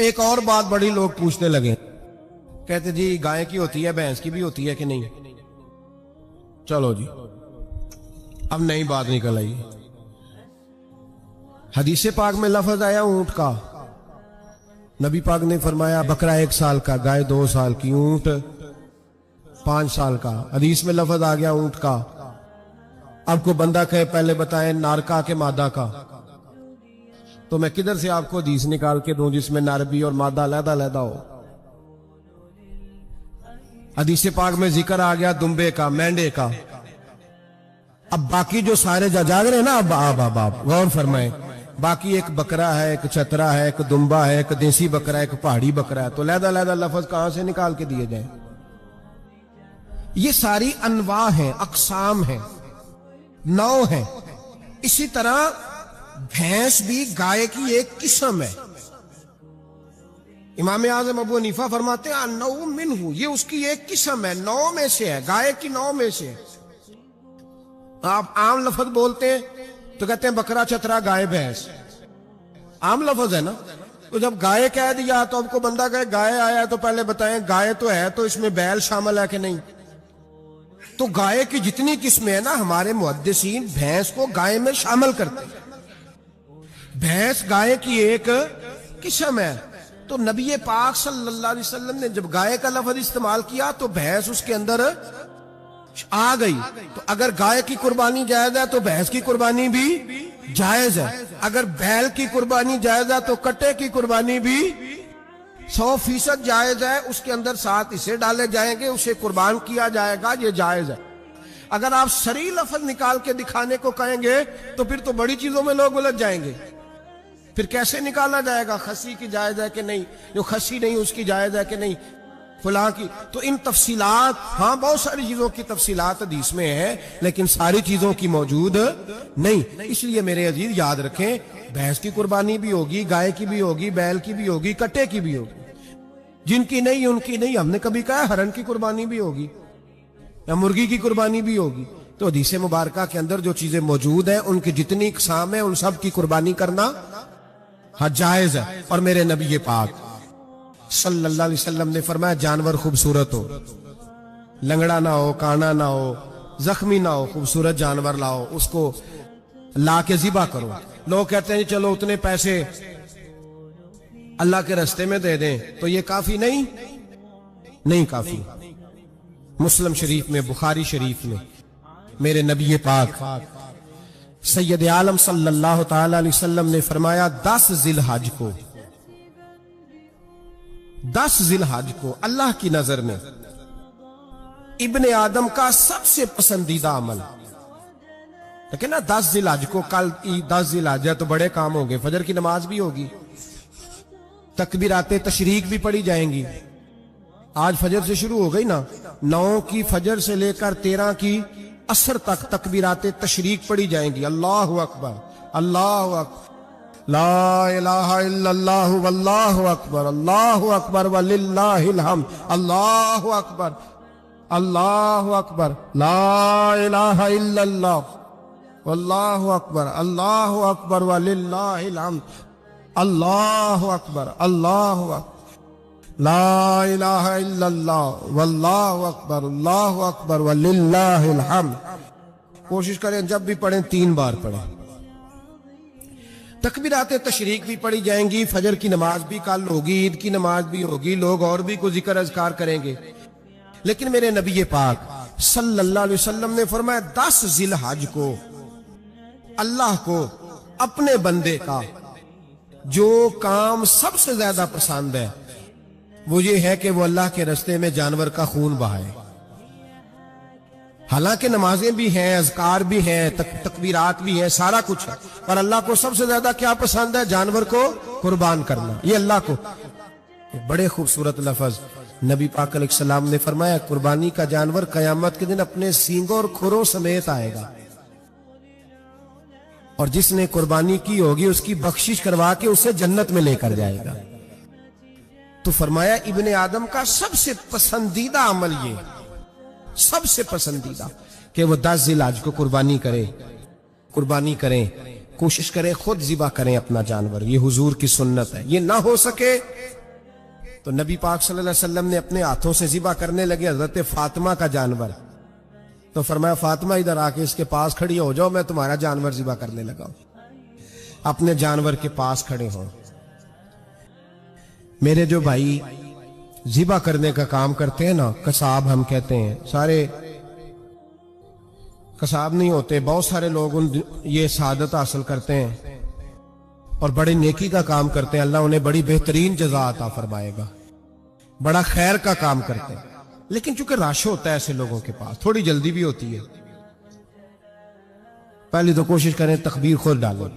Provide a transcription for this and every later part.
ایک اور بات بڑی لوگ پوچھنے لگے، کہتے جی گائے کی ہوتی ہے بھینس کی بھی ہوتی ہے کہ نہیں؟ چلو جی اب نئی بات نکل آئی۔ حدیث پاک میں لفظ آیا اونٹ کا، نبی پاک نے فرمایا بکرا 1 سال کا، گائے 2 سال کی، اونٹ 5 سال کا۔ حدیث میں لفظ آ گیا اونٹ کا۔ اب کو بندہ کہے پہلے بتائیں نر کا کہ مادہ کا، تو میں کدھر سے آپ کو حدیث نکال کے دوں جس میں نر بھی اور مادہ علیحدہ علیحدہ ہو؟ حدیث پاک میں ذکر آ گیا دمبے کا، مینڈے کا۔ اب باقی جو سارے جاگ رہے ہیں نا، اب غور فرمائیں، باقی ایک بکرا ہے، ایک چترا ہے، ایک دمبا ہے، ایک دیسی بکرا ہے، ایک پہاڑی بکرا ہے، تو علیحدہ علیحدہ لفظ کہاں سے نکال کے دیے جائیں؟ یہ ساری انواع ہیں، اقسام ہیں، نوع ہیں۔ اسی طرح بھینس بھی گائے کی ایک قسم ہے۔ امام اعظم ابو حنیفہ فرماتے ہیں النوع منہ، یہ اس کی ایک قسم ہے، نوع میں سے ہے، گائے کی نوع میں سے ہے۔ آپ عام لفظ بولتے ہیں تو کہتے ہیں بکرا چترا گائے بھینس، عام لفظ ہے نا۔ تو جب گائے کہہ دیا تو اب کو بندہ کہے گائے آیا ہے تو پہلے بتائیں گائے تو ہے تو اس میں بیل شامل ہے کہ نہیں؟ تو گائے کی جتنی قسمیں ہیں نا، ہمارے محدثین بھینس کو گائے میں شامل کرتے ہیں۔ بھینس گائے کی ایک قسم ہے۔ تو نبی پاک صلی اللہ علیہ وسلم نے جب گائے کا لفظ استعمال کیا تو بھینس اس کے اندر آ گئی۔ تو اگر گائے کی قربانی جائز ہے تو بھینس کی قربانی بھی جائز ہے۔ اگر بیل کی قربانی جائز ہے تو کٹے کی قربانی بھی 100% جائز ہے۔ اس کے اندر 7 حصے ڈالے جائیں گے، اسے قربان کیا جائے گا، یہ جائز ہے۔ اگر آپ صریح لفظ نکال کے دکھانے کو کہیں گے تو پھر تو بڑی چیزوں میں لوگ الجھ جائیں گے۔ پھر کیسے نکالا جائے گا خسی کی جائز ہے کہ نہیں، جو خسی نہیں اس کی جائز ہے کہ نہیں، فلاں کی؟ تو ان تفصیلات، ہاں بہت ساری چیزوں کی تفصیلات حدیث میں ہے، لیکن ساری چیزوں کی موجود نہیں۔ اس لیے میرے عزیز یاد رکھیں، بھینس کی قربانی بھی ہوگی، گائے کی بھی ہوگی، بیل کی بھی ہوگی، کٹے کی بھی ہوگی۔ جن کی نہیں ان کی نہیں۔ ہم نے کبھی کہا ہرن کی قربانی بھی ہوگی یا مرغی کی قربانی بھی ہوگی؟ تو حدیث مبارکہ کے اندر جو چیزیں موجود ہیں ان کی جتنی اقسام ہیں ان سب کی قربانی کرنا ہاں جائز ہے۔ اور میرے نبی پاک صلی اللہ علیہ وسلم نے فرمایا جانور خوبصورت ہو، لنگڑا نہ ہو، کانا نہ ہو، زخمی نہ ہو، خوبصورت جانور لاؤ، اس کو لا کے ذبح کرو۔ لوگ کہتے ہیں چلو اتنے پیسے اللہ کے راستے میں دے دیں، تو یہ کافی نہیں کافی۔ مسلم شریف میں، بخاری شریف میں میرے نبی پاک سید عالم صلی اللہ تعالی علیہ وسلم نے فرمایا 10 ذی الحج کو اللہ کی نظر میں ابن آدم کا سب سے پسندیدہ عمل، لیکن نا 10 ذی الحج کو، کل 10 ذی الحج ہے تو بڑے کام ہوں گے، فجر کی نماز بھی ہوگی، تکبیرات تشریق بھی پڑھی جائیں گی۔ آج فجر سے شروع ہو گئی نا، 9 کی فجر سے لے کر 13 کی عصر تک تکبیرات تشریق پڑھی جائیں گی۔ اللہ اکبر، اللہ اکبر، لا الہ الا اللہ واللہ اکبر، اللہ اکبر وللہ الحمد، اللہ اکبر، اللہ اکبر، لا الہ الا اللہ واللہ اکبر، اللہ اکبر وللہ الحمد، اللہ اکبر، اللہ اکبر، لا الہ الا اللہ واللہ اکبر، اللہ اکبر وللہ الحمد۔ کوشش کریں جب بھی پڑھیں 3 بار پڑھیں۔ تکبیرات تشریق بھی پڑھی جائیں گی، فجر کی نماز بھی کل ہوگی، عید کی نماز بھی ہوگی، لوگ اور بھی کوئی ذکر اذکار کریں گے۔ لیکن میرے نبی پاک صلی اللہ علیہ وسلم نے فرمایا 10 ذی الحج کو اللہ کو اپنے بندے کا جو کام سب سے زیادہ پسند ہے وہ یہ ہے کہ وہ اللہ کے راستے میں جانور کا خون بہائے۔ حالانکہ نمازیں بھی ہیں، اذکار بھی ہیں، تکبیرات بھی ہیں، سارا کچھ ہے، پر اللہ کو سب سے زیادہ کیا پسند ہے؟ جانور کو قربان کرنا۔ یہ اللہ کو بڑے خوبصورت لفظ نبی پاک علیہ السلام نے فرمایا قربانی کا جانور قیامت کے دن اپنے سینگوں اور کھروں سمیت آئے گا، اور جس نے قربانی کی ہوگی اس کی بخشش کروا کے اسے جنت میں لے کر جائے گا۔ تو فرمایا ابن آدم کا سب سے پسندیدہ عمل یہ، سب سے پسندیدہ، کہ وہ 10 ذی الحج کو قربانی کریں۔ کوشش کریں خود ذبح کریں اپنا جانور، یہ حضور کی سنت ہے۔ یہ نہ ہو سکے تو نبی پاک صلی اللہ علیہ وسلم نے اپنے ہاتھوں سے ذبح کرنے لگے حضرت فاطمہ کا جانور، تو فرمایا فاطمہ ادھر آ کے اس کے پاس کھڑی ہو جاؤ، میں تمہارا جانور ذبح کرنے لگا ہوں۔ اپنے جانور کے پاس کھڑے ہوں۔ میرے جو بھائی ذبح کرنے کا کام کرتے ہیں نا، قصاب ہم کہتے ہیں، سارے قصاب نہیں ہوتے، بہت سارے لوگ یہ سعادت حاصل کرتے ہیں اور بڑے نیکی کا کام کرتے ہیں، اللہ انہیں بڑی بہترین جزا عطا فرمائے گا، بڑا خیر کا کام کرتے ہیں، لیکن چونکہ رش ہوتا ہے ایسے لوگوں کے پاس، تھوڑی جلدی بھی ہوتی ہے، پہلی تو کوشش کریں تکبیر خود ڈالو،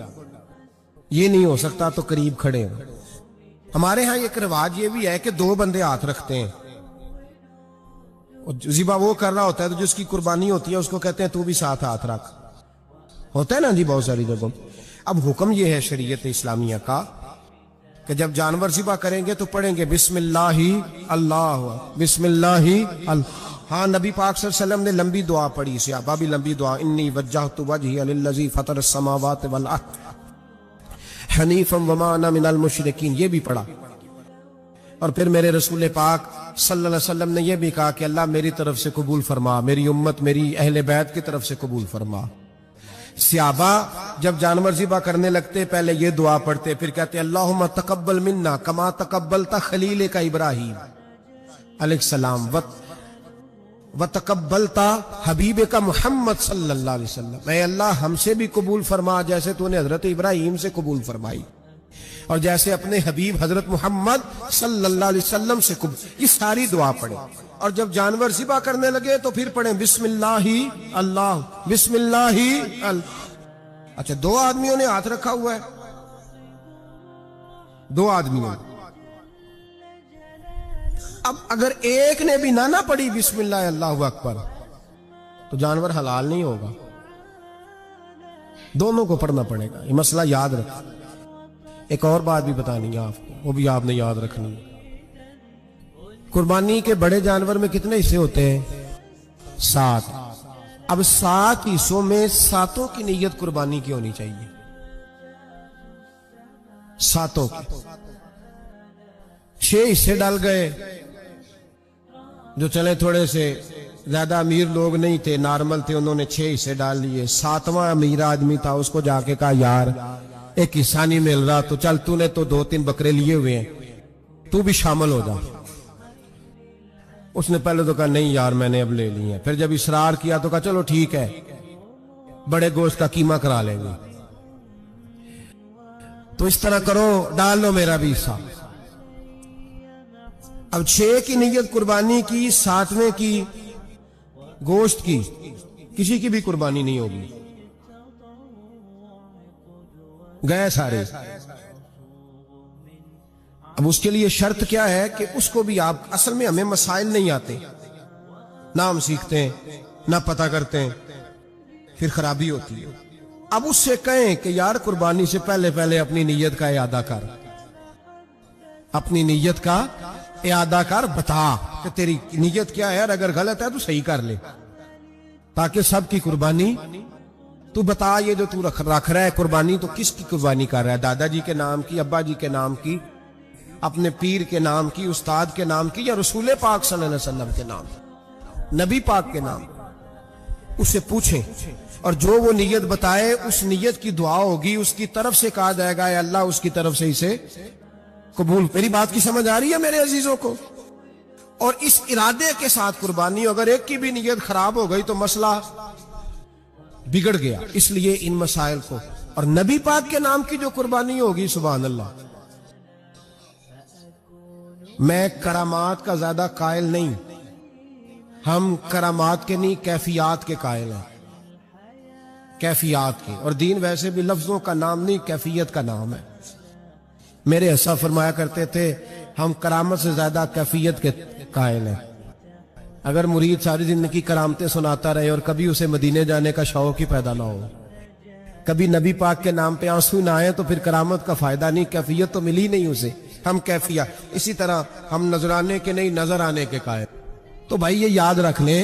یہ نہیں ہو سکتا تو قریب کھڑے ہوں۔ ہمارے ہاں ایک رواج یہ بھی ہے کہ 2 بندے ہاتھ رکھتے ہیں، ذبح وہ کر رہا ہوتا ہے تو جس کی قربانی ہوتی ہے اس کو کہتے ہیں تو بھی ساتھ ہاتھ رکھ، ہوتا ہے نا جی بہت ساری جگہوں۔ اب حکم یہ ہے شریعت اسلامیہ کا کہ جب جانور ذبح کریں گے تو پڑھیں گے بسم اللہ اللہ، بسم اللہ اللہ۔ ہاں نبی پاک صلی اللہ علیہ وسلم نے لمبی دعا پڑھی، صحابہ بھی لمبی دعا، انی وجہت وجہی للذی فطر السماوات والارض حنیفا وما انا من المشرکین، یہ بھی پڑھا۔ اور پھر میرے رسول پاک صلی اللہ علیہ وسلم نے یہ بھی کہا کہ اللہ میری طرف سے قبول فرما، میری امت میری اہل بیت کی طرف سے قبول فرما۔ صحابہ جب جانور ذبح کرنے لگتے پہلے یہ دعا پڑھتے، پھر کہتے اللہم تقبل منا کما تقبلت خلیل کا ابراہیم علیہ السلام وتقبلت حبیب کا محمد صلی اللہ علیہ وسلم، اے اللہ ہم سے بھی قبول فرما جیسے تو نے حضرت ابراہیم سے قبول فرمائی اور جیسے اپنے حبیب حضرت محمد صلی اللہ علیہ وسلم سے قبول۔ یہ ساری دعا پڑھیں اور جب جانور ذبح کرنے لگے تو پھر پڑھیں بسم اللہ اللہ، بسم اللہ اللہ۔ اچھا 2 آدمیوں نے ہاتھ رکھا ہوا ہے، 2 آدمیوں، اب اگر ایک نے بھی نہ پڑھی بسم اللہ اللہ اکبر تو جانور حلال نہیں ہوگا، دونوں کو پڑھنا پڑے گا، یہ مسئلہ یاد رکھیں۔ ایک اور بات بھی بتانی ہے آپ کو، وہ بھی آپ نے یاد رکھنی ہے۔ قربانی کے بڑے جانور میں کتنے حصے ہوتے ہیں؟ 7۔ اب 7 حصوں میں 7 کی نیت قربانی کی ہونی چاہیے، 7 کی۔ 6 حصے ڈال گئے، جو چلے تھوڑے سے زیادہ امیر لوگ نہیں تھے، نارمل تھے، انہوں نے 6 حصے ڈال لیے۔ 7واں امیر آدمی تھا، اس کو جا کے کہا یار ایک حصہ نہیں مل رہا، تو چل تو نے تو 2-3 بکرے لیے ہوئے ہیں، تو بھی شامل ہو جا۔ اس نے پہلے تو کہا نہیں یار میں نے اب لے لی ہیں، پھر جب اصرار کیا تو کہا چلو ٹھیک ہے بڑے گوشت کا قیمہ کرا لیں گے، تو اس طرح کرو ڈال لو میرا بھی حصہ۔ اب 6 کی نیت قربانی کی، 7ویں کی گوشت کی، کسی کی بھی قربانی نہیں ہوگی، گئے سارے۔ اب اس کے لیے شرط کیا ہے کہ اس کو بھی آپ، اصل میں ہمیں مسائل نہیں آتے، نہ ہم سیکھتے ہیں نہ پتہ کرتے ہیں، پھر خرابی ہوتی ہے۔ اب اس سے کہیں کہ یار قربانی سے پہلے اپنی نیت کا اعادہ کر، اپنی نیت کا اعادہ کر، بتا کہ تیری نیت کیا ہے، اور اگر غلط ہے تو صحیح کر لے، تاکہ سب کی قربانی تو بتا۔ یہ جو تو رکھ رہا ہے قربانی، تو کس کی قربانی کر رہا ہے؟ دادا جی کے نام کی، ابا جی کے نام کی، اپنے پیر کے نام کی، استاد کے نام کی، یا رسول پاک صلی اللہ علیہ وسلم کے نام، نبی پاک کے نام؟ اس سے پوچھیں، اور جو وہ نیت بتائے اس نیت کی دعا ہوگی، اس کی طرف سے کہا جائے گا اے اللہ اس کی طرف سے اسے قبول۔ میری بات کی سمجھ آ رہی ہے میرے عزیزوں کو؟ اور اس ارادے کے ساتھ قربانی، اگر ایک کی بھی نیت خراب ہو گئی تو مسئلہ بگڑ گیا۔ اس لیے ان مسائل کو، اور نبی پاک کے نام کی جو قربانی ہوگی، سبحان اللہ، میں کرامات کا زیادہ قائل نہیں، ہم کرامات کے نہیں کیفیات کے قائل ہیں، کیفیات کے، اور دین ویسے بھی لفظوں کا نام نہیں کیفیت کا نام ہے۔ میرے ایسا فرمایا کرتے تھے ہم کرامت سے زیادہ کیفیت کے قائل ہیں۔ اگر مرید ساری زندگی کرامتیں سناتا رہے اور کبھی اسے مدینے جانے کا شوق ہی پیدا نہ ہو، کبھی نبی پاک کے نام پہ آنسو نہ آئے، تو پھر کرامت کا فائدہ نہیں، کیفیت تو ملی نہیں اسے، ہم کیفیت۔ اسی طرح ہم نظرانے کے نہیں نظر آنے کے قائل۔ تو بھائی یہ یاد رکھ لیں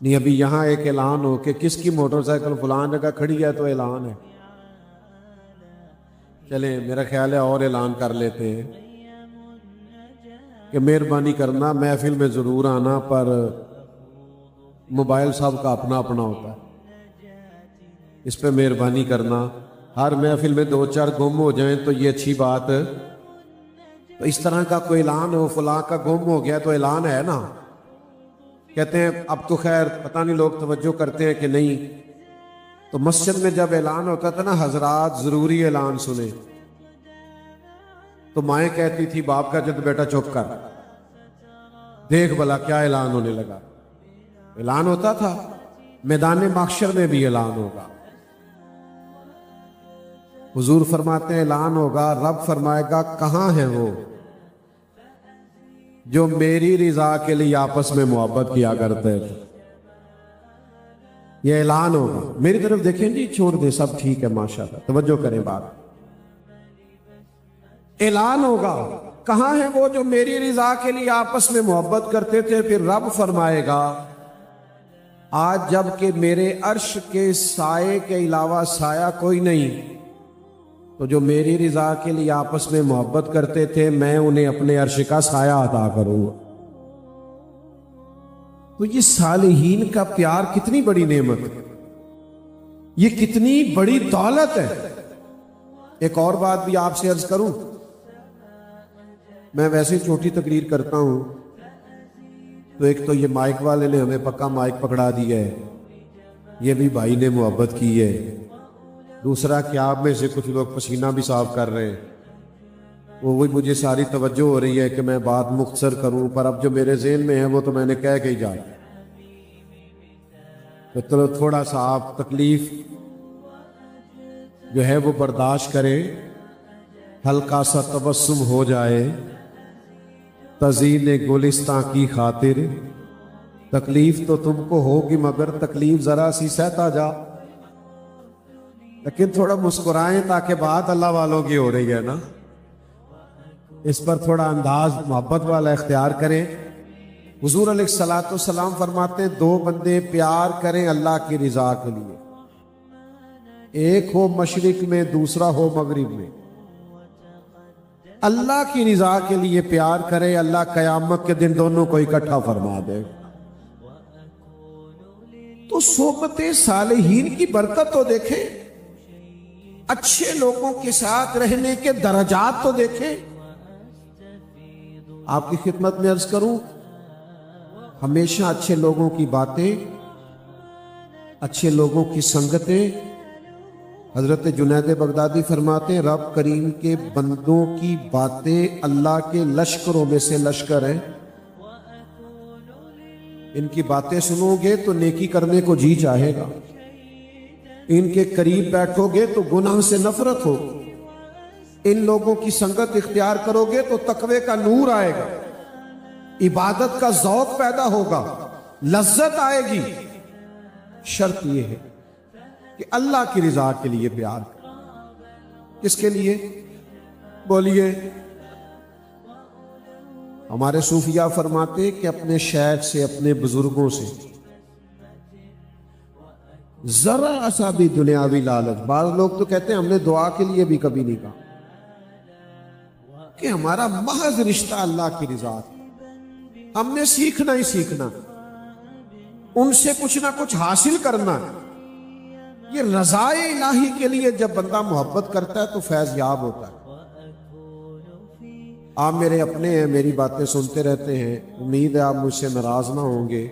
نہیں ابھی یہاں ایک اعلان ہو کہ کس کی موٹر سائیکل فلان جگہ کھڑی ہے تو اعلان ہے، چلیں میرا خیال ہے اور اعلان کر لیتے ہیں کہ مہربانی کرنا محفل میں ضرور آنا، پر موبائل سب کا اپنا اپنا ہوتا ہے، اس پہ مہربانی کرنا۔ ہر محفل میں 2-4 گم ہو جائیں تو یہ اچھی بات، تو اس طرح کا کوئی اعلان ہو فلاں کا گم ہو گیا تو اعلان ہے نا، کہتے ہیں اب تو خیر پتہ نہیں لوگ توجہ کرتے ہیں کہ نہیں، تو مسجد میں جب اعلان ہوتا تھا نا حضرات ضروری اعلان سنیں، تو مائیں کہتی تھی باپ کا جد بیٹا چپ کر، دیکھ بھلا کیا اعلان ہونے لگا۔ اعلان ہوتا تھا، میدان محشر میں بھی اعلان ہوگا۔ حضور فرماتے ہیں اعلان ہوگا، رب فرمائے گا کہاں ہیں وہ جو میری رضا کے لیے آپس میں محبت کیا کرتے تھے۔ یہ اعلان ہوگا، میری طرف دیکھیں جی، چھوڑ دیں سب ٹھیک ہے ماشاءاللہ، توجہ کریں بات۔ اعلان ہوگا کہاں ہیں وہ جو میری رضا کے لیے آپس میں محبت کرتے تھے، پھر رب فرمائے گا آج جب کہ میرے عرش کے سائے کے علاوہ سایہ کوئی نہیں، تو جو میری رضا کے لیے آپس میں محبت کرتے تھے میں انہیں اپنے عرش کا سایہ عطا کروں گا۔ تو یہ صالحین کا پیار کتنی بڑی نعمت ہے، یہ کتنی بڑی دولت ہے۔ ایک اور بات بھی آپ سے عرض کروں، میں ویسے چھوٹی تقریر کرتا ہوں، تو ایک تو یہ مائک والے نے ہمیں پکا مائک پکڑا دیا ہے، یہ بھی بھائی نے محبت کی ہے، دوسرا کہ آپ میں سے کچھ لوگ پسینہ بھی صاف کر رہے ہیں، وہ مجھے ساری توجہ ہو رہی ہے کہ میں بات مختصر کروں، پر اب جو میرے ذہن میں ہے وہ تو میں نے کہہ کے ہی جانا، تو تھوڑا سا آپ تکلیف جو ہے وہ برداشت کریں، ہلکا سا تبسم ہو جائے تزئین گلستاں کی خاطر، تکلیف تو تم کو ہوگی مگر تکلیف ذرا سی سہتا جا، لیکن تھوڑا مسکرائیں تاکہ بات اللہ والوں کی ہو رہی ہے نا، اس پر تھوڑا انداز محبت والا اختیار کریں۔ حضور علیہ الصلوۃ والسلام فرماتے ہیں 2 بندے پیار کریں اللہ کی رضا کے لیے، ایک ہو مشرق میں دوسرا ہو مغرب میں، اللہ کی رضا کے لیے پیار کرے، اللہ قیامت کے دن دونوں کو اکٹھا فرما دے۔ تو صحبت صالحین کی برکت تو دیکھیں، اچھے لوگوں کے ساتھ رہنے کے درجات تو دیکھیں۔ آپ کی خدمت میں عرض کروں، ہمیشہ اچھے لوگوں کی باتیں، اچھے لوگوں کی سنگتیں، حضرت جنید بغدادی فرماتے ہیں رب کریم کے بندوں کی باتیں اللہ کے لشکروں میں سے لشکر ہیں، ان کی باتیں سنو گے تو نیکی کرنے کو جی چاہے گا، ان کے قریب بیٹھو گے تو گناہ سے نفرت ہو، ان لوگوں کی سنگت اختیار کرو گے تو تقوی کا نور آئے گا، عبادت کا ذوق پیدا ہوگا، لذت آئے گی۔ شرط یہ ہے کہ اللہ کی رضا کے لیے پیار کریں۔ کس کے لیے بولیے؟ ہمارے صوفیاء فرماتے کہ اپنے شیخ سے، اپنے بزرگوں سے ذرا سا بھی دنیاوی لالچ، بعض لوگ تو کہتے ہیں ہم نے دعا کے لیے بھی کبھی نہیں کہا، کہ ہمارا محض رشتہ اللہ کی رضا ہے، ہم نے سیکھنا ہی سیکھنا، ان سے کچھ نہ کچھ حاصل کرنا ہے۔ یہ رضائے الہی کے لیے جب بندہ محبت کرتا ہے تو فیض یاب ہوتا ہے۔ آپ میرے اپنے ہیں، میری باتیں سنتے رہتے ہیں، امید ہے آپ مجھ سے ناراض نہ ہوں گے۔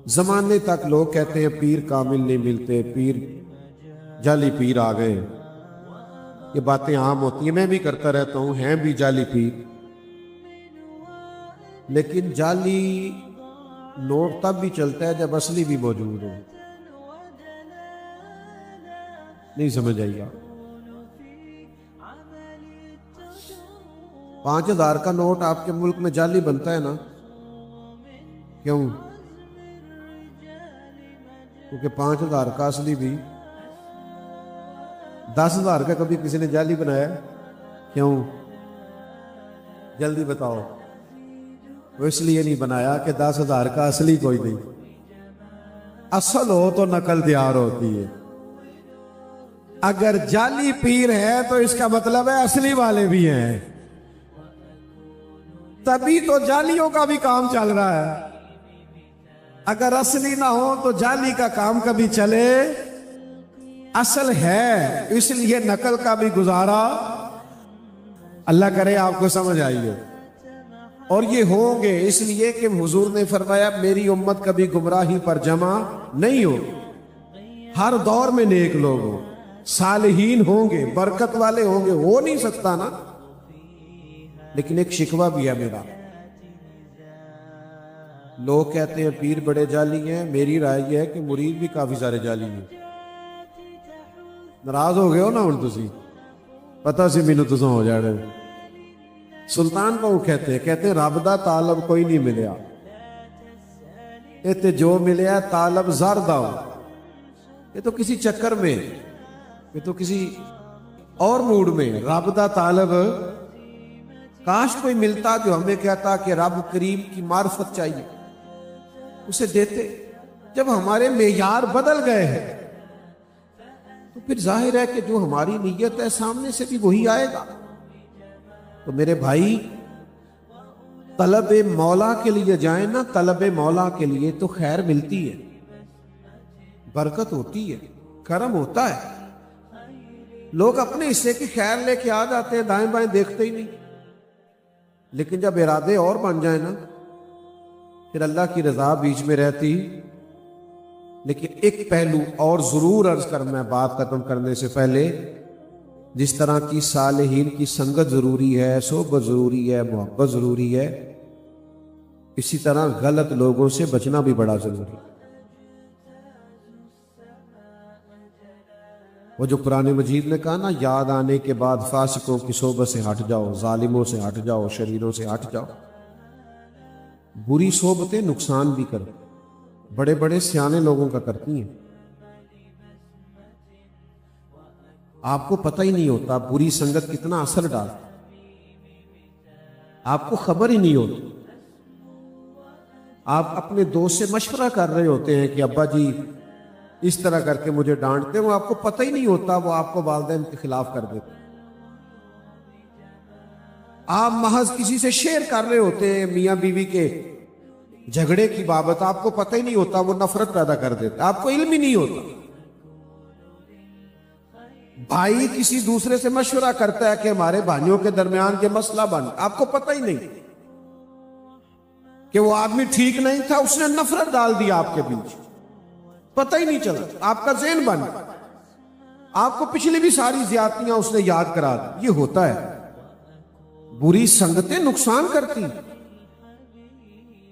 زمانے تک لوگ کہتے ہیں پیر کامل نہیں ملتے، پیر جعلی پیر آ گئے، یہ باتیں عام ہوتی ہیں، میں بھی کرتا رہتا ہوں، ہیں بھی جعلی پیر، لیکن جعلی نوٹ تب بھی چلتا ہے جب اصلی بھی موجود ہو۔ نہیں سمجھ آئی آپ؟ 5000 کا نوٹ آپ کے ملک میں جعلی بنتا ہے نا، کیوں؟ کیونکہ 5000 کا اصلی بھی، 10,000 کا کبھی کسی نے جعلی بنایا؟ کیوں؟ جلدی بتاؤ۔ وہ اس لیے نہیں بنایا کہ 10,000 کا اصلی کوئی نہیں، اصل ہو تو نقل تیار ہوتی ہے. اگر جعلی پیر ہے تو اس کا مطلب ہے اصلی والے بھی ہیں، تبھی تو جعلیوں کا بھی کام چل رہا ہے. اگر اصلی نہ ہو تو جعلی کا کام کبھی چلے؟ اصل ہے، اس لیے نقل کا بھی گزارا. اللہ کرے آپ کو سمجھ آئی ہو. اور یہ ہوں گے اس لیے کہ حضور نے فرمایا میری امت کبھی گمراہی پر جمع نہیں ہوگی. ہر دور میں نیک لوگ ہوں، صالحین ہوں گے، برکت والے ہوں گے، ہو نہیں سکتا نا. لیکن ایک شکوہ بھی ہے میرا. لوگ کہتے ہیں پیر بڑے جعلی ہیں، میری رائے یہ ہے کہ مرید بھی کافی سارے جعلی ہیں. ناراض ہو گئے ہو نا ہن تسی، پتہ سی مینوں تساں ہو جاڑے. سلطان بہو کہتے ہیں رب دا طالب کوئی نہیں ملیا، تے جو ملیا طالب زر دا. یہ تو کسی چکر میں، یہ تو کسی اور موڈ میں. رب دا طالب کاش کوئی ملتا جو ہمیں کہتا کہ رب کریم کی معرفت چاہیے، اسے دیتے. جب ہمارے معیار بدل گئے ہیں تو پھر ظاہر ہے کہ جو ہماری نیت ہے سامنے سے بھی وہی آئے گا. تو میرے بھائی طلب مولا کے لیے جائیں نا، طلب مولا کے لیے تو خیر ملتی ہے، برکت ہوتی ہے، کرم ہوتا ہے. لوگ اپنے حصے کی خیر لے کے آ جاتے ہیں، دائیں بائیں دیکھتے ہی نہیں. لیکن جب ارادے اور بن جائیں نا پھر اللہ کی رضا بیچ میں رہتی. لیکن ایک پہلو اور ضرور عرض کرنا ہے بات ختم کرنے سے پہلے. جس طرح کی صالحین کی سنگت ضروری ہے، صحبت ضروری ہے، محبت ضروری ہے، اسی طرح غلط لوگوں سے بچنا بھی بڑا ضروری ہے. وہ جو قرآن مجید نے کہا نا یاد آنے کے بعد فاسقوں کی صحبت سے ہٹ جاؤ، ظالموں سے ہٹ جاؤ، شریروں سے ہٹ جاؤ. بری صحبتیں نقصان بھی کرتی، بڑے بڑے سیانے لوگوں کا کرتی ہیں. آپ کو پتہ ہی نہیں ہوتا بری سنگت کتنا اثر ڈالتا، آپ کو خبر ہی نہیں ہوتی. آپ اپنے دوست سے مشورہ کر رہے ہوتے ہیں کہ ابا جی اس طرح کر کے مجھے ڈانٹتے ہیں، وہ آپ کو پتہ ہی نہیں ہوتا وہ آپ کو والدین کے خلاف کر دیتے. آپ محض کسی سے شیئر کر رہے ہوتے ہیں میاں بیوی کے جھگڑے کی بابت، آپ کو پتہ ہی نہیں ہوتا وہ نفرت پیدا کر دیتے، آپ کو علم ہی نہیں ہوتا. بھائی کسی دوسرے سے مشورہ کرتا ہے کہ ہمارے بھائیوں کے درمیان یہ مسئلہ بن، آپ کو پتہ ہی نہیں کہ وہ آدمی ٹھیک نہیں تھا، اس نے نفرت ڈال دی آپ کے بیچ، پتہ ہی نہیں چلا. آپ کا ذہن بن، آپ کو پچھلی بھی ساری زیادتیاں اس نے یاد کرا دی. یہ ہوتا ہے، بری سنگتیں نقصان کرتی.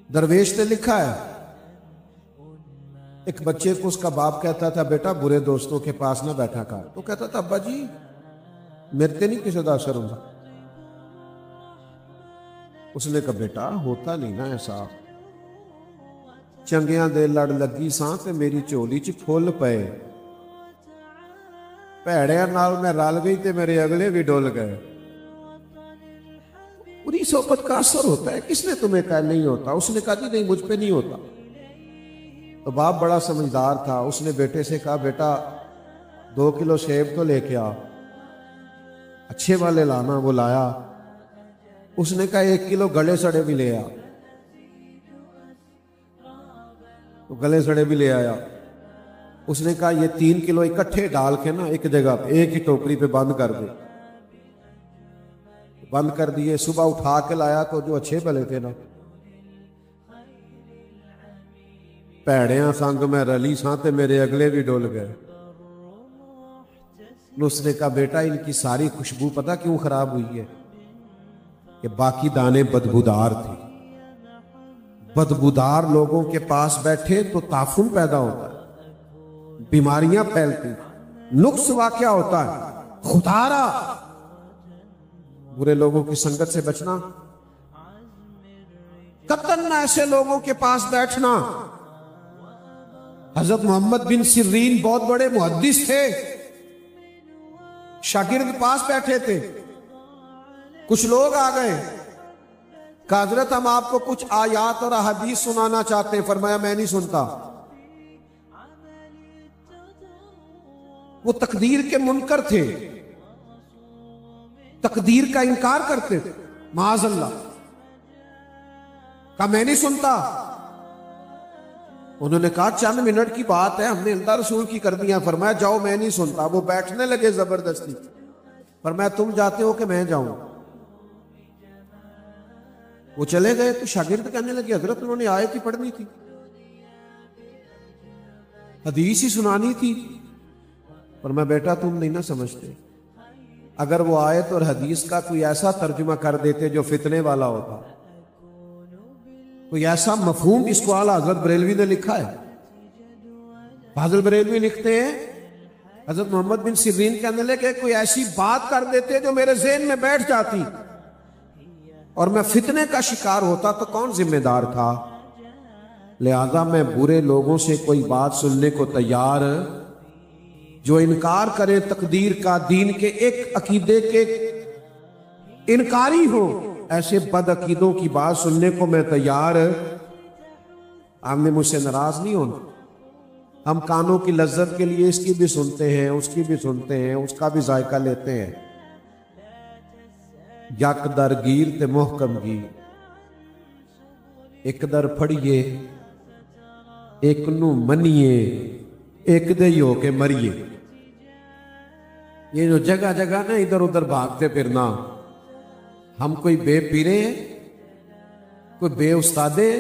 درویش نے لکھا ہے ایک بچے کو اس کا باپ کہتا تھا بیٹا برے دوستوں کے پاس نہ بیٹھا کر. تو کہتا تھا ابا جی میرے تے نہیں کسی دا اثر ہوں. اس نے کہا بیٹا ہوتا نہیں نا ایسا، چنگیاں دے لڑ لگی ساں تے میری چولی چ پھول پئے، بھیڑیاں نال میں رل گئی تے میرے اگلے بھی ڈول گئے. پوری صحبت کا اثر ہوتا ہے. کس نے تمہیں کہا نہیں ہوتا؟ اس نے کہا جی نہیں مجھ پہ نہیں ہوتا. تو باپ بڑا سمجھدار تھا، اس نے بیٹے سے کہا بیٹا 2 کلو سیب تو لے کے آ، اچھے والے لانا. وہ لایا. اس نے کہا 1 کلو گلے سڑے بھی لے آ. تو گلے سڑے بھی لے آیا. اس نے کہا یہ 3 کلو اکٹھے ڈال کے نا ایک جگہ پہ ایک ہی ٹوکری پہ بند کر دے. بند کر دیے. صبح اٹھا کے لایا تو جو اچھے بھلے تھے نا پیڑیاں سنگ میں رلی ساں تے میرے اگلے بھی ڈول گئے. اس نے کہا بیٹا ان کی ساری خوشبو پتہ کیوں خراب ہوئی ہے؟ کہ باقی دانے بدبودار تھے. بدبودار لوگوں کے پاس بیٹھے تو تعفن پیدا ہوتا ہے، بیماریاں پھیلتی، نقص واقع ہوتا ہے. خدارا برے لوگوں کی سنگت سے بچنا، قطعاً نہ ایسے لوگوں کے پاس بیٹھنا. حضرت محمد بن سیرین بہت بڑے محدث تھے، شاگرد پاس بیٹھے تھے. کچھ لوگ آ گئے کہ حضرت ہم آپ کو کچھ آیات اور احادیث سنانا چاہتے ہیں. فرمایا میں نہیں سنتا. وہ تقدیر کے منکر تھے، تقدیر کا انکار کرتے تھے، معاذ اللہ۔ کہا میں نہیں سنتا۔ انہوں نے کہا چند منٹ کی بات ہے، ہم نے اللہ رسول کی کر دیا۔ فرمایا جاؤ، میں نہیں سنتا۔ وہ بیٹھنے لگے زبردستی۔ فرمایا تم جاتے ہو کہ میں جاؤں؟ وہ چلے گئے تو شاگرد کہنے لگے حضرت انہوں نے آیت ہی پڑھنی تھی، حدیث ہی سنانی تھی۔ فرمایا بیٹا تم نہیں نہ سمجھتے، اگر وہ آیت اور حدیث کا کوئی ایسا ترجمہ کر دیتے جو فتنے والا ہوتا، کوئی ایسا مفہوم، اس کو اعلیٰ حضرت بریلوی نے لکھا ہے۔ حضرت بریلوی لکھتے ہیں حضرت محمد بن سیرین کہنے لگے کہ کوئی ایسی بات کر دیتے جو میرے ذہن میں بیٹھ جاتی اور میں فتنے کا شکار ہوتا تو کون ذمہ دار تھا؟ لہذا میں برے لوگوں سے کوئی بات سننے کو تیار، جو انکار کرے تقدیر کا، دین کے ایک عقیدے کے انکاری ہو، ایسے بد عقیدوں کی بات سننے کو میں تیار۔ آپ نے مجھ سے ناراض نہیں ہونا، ہم کانوں کی لذت کے لیے اس کی بھی سنتے ہیں، اس کی بھی سنتے ہیں، اس کا بھی ذائقہ لیتے ہیں۔ یک در گیر تے محکم گیر، ایک در پھڑیے ایک نو منیے، ایک دے ہی ہو کے مریے۔ یہ جو جگہ جگہ نا ادھر ادھر بھاگتے پھرنا، ہم کوئی بے پیرے ہیں، کوئی بے استادے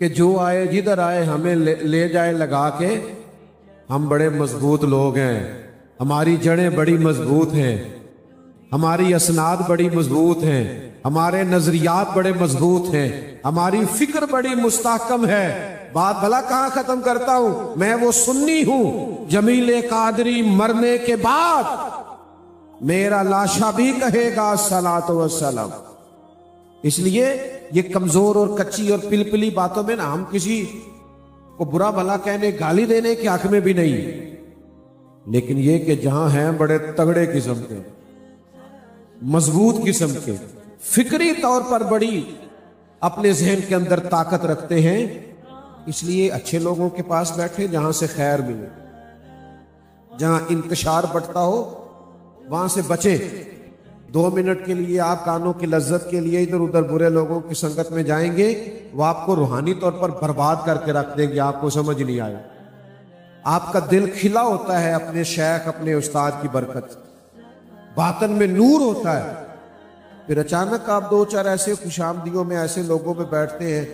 کہ جو آئے جدھر آئے ہمیں لے جائے لگا کے؟ ہم بڑے مضبوط لوگ ہیں، ہماری جڑیں بڑی مضبوط ہیں، ہماری اسناد بڑی مضبوط ہیں، ہمارے نظریات بڑے مضبوط ہیں، ہماری فکر بڑی مستحکم ہے۔ بات بھلا کہاں ختم کرتا ہوں؟ میں وہ سنی ہوں، جمیل قادری مرنے کے بعد میرا لاشا بھی کہے گا الصلاۃ والسلام۔ اس لیے یہ کمزور اور کچی اور پلپلی باتوں میں نا ہم کسی کو برا بھلا کہنے، گالی دینے کے حق میں بھی نہیں، لیکن یہ کہ جہاں ہیں بڑے تگڑے قسم کے، مضبوط قسم کے، فکری طور پر بڑی اپنے ذہن کے اندر طاقت رکھتے ہیں، اس لیے اچھے لوگوں کے پاس بیٹھے جہاں سے خیر ملے، جہاں انتشار بٹتا ہو وہاں سے بچیں۔ 2 منٹ کے لیے آپ کانوں کی لذت کے لیے ادھر ادھر برے لوگوں کی سنگت میں جائیں گے، وہ آپ کو روحانی طور پر برباد کر کے رکھ دیں گے، آپ کو سمجھ نہیں آئے۔ آپ کا دل کھلا ہوتا ہے اپنے شیخ، اپنے استاد کی برکت، باطن میں نور ہوتا ہے، پھر اچانک آپ 2-4 ایسے خوش آمدیوں میں ایسے لوگوں پہ بیٹھتے ہیں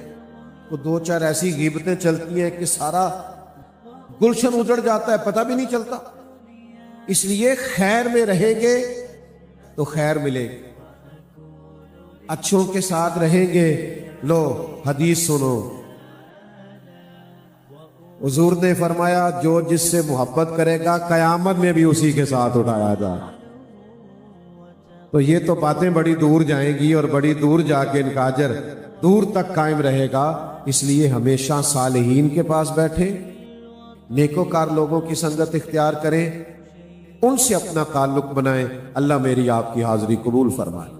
تو 2-4 ایسی غیبتیں چلتی ہیں کہ سارا گلشن اجڑ جاتا ہے، پتہ بھی نہیں چلتا۔ اس لیے خیر میں رہیں گے تو خیر ملے گی، اچھوں کے ساتھ رہیں گے۔ لو حدیث سنو، حضور نے فرمایا جو جس سے محبت کرے گا قیامت میں بھی اسی کے ساتھ اٹھایا جائے۔ تو یہ تو باتیں بڑی دور جائیں گی اور بڑی دور جا کے ان کا اجر دور تک قائم رہے گا۔ اس لیے ہمیشہ صالحین کے پاس بیٹھیں، نیکوکار لوگوں کی سنگت اختیار کریں، ان سے اپنا تعلق بنائیں۔ اللہ میری آپ کی حاضری قبول فرمائے۔